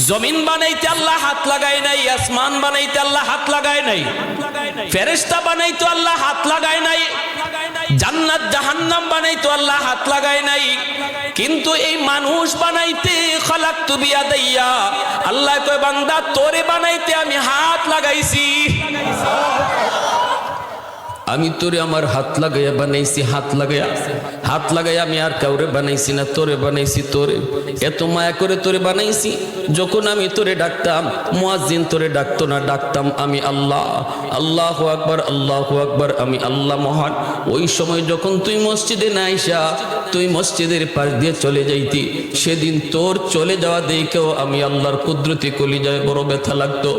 জমিন বানাইতে আল্লাহ হাত লাগায় নাই, আসমান বানাইতে আল্লাহ হাত লাগায় নাই, ফেরেশতা বানাইতে আল্লাহ হাত লাগায় নাই, জান্নাত জাহান্নাম বানাইতে আল্লাহ হাত লাগায় নাই। কিন্তু এই মানুষ বানাইতে খলাকতু বিয়াদাইয়া, আল্লাহ কয় বান্দা তোরে বানাইতে আমি হাত লাগাইছি। আমি তোরে আমার হাত লাগাইয়া বানাইছি, হাত লাগাইয়া আমি আর কাউরে বানাইছি না, তোরে বানাইছি। তোরে এত মায়া করে তোরে বানাইছি, যখন আমি তোরে ডাকতাম মুয়াজ্জিন তোরে ডাকতো না, ডাকতাম আমি আল্লাহ, আল্লাহু আকবার, আল্লাহু আকবার, আমি আল্লাহ মহান। ওই সময় যখন তুই মসজিদে না আইসা তুই মসজিদের পাশ দিয়ে চলে যাইতি, সেদিন তোর চলে যাওয়া দেখেও আমি আল্লাহর কুদরতি কলিজায় বড় ব্যথা লাগতো।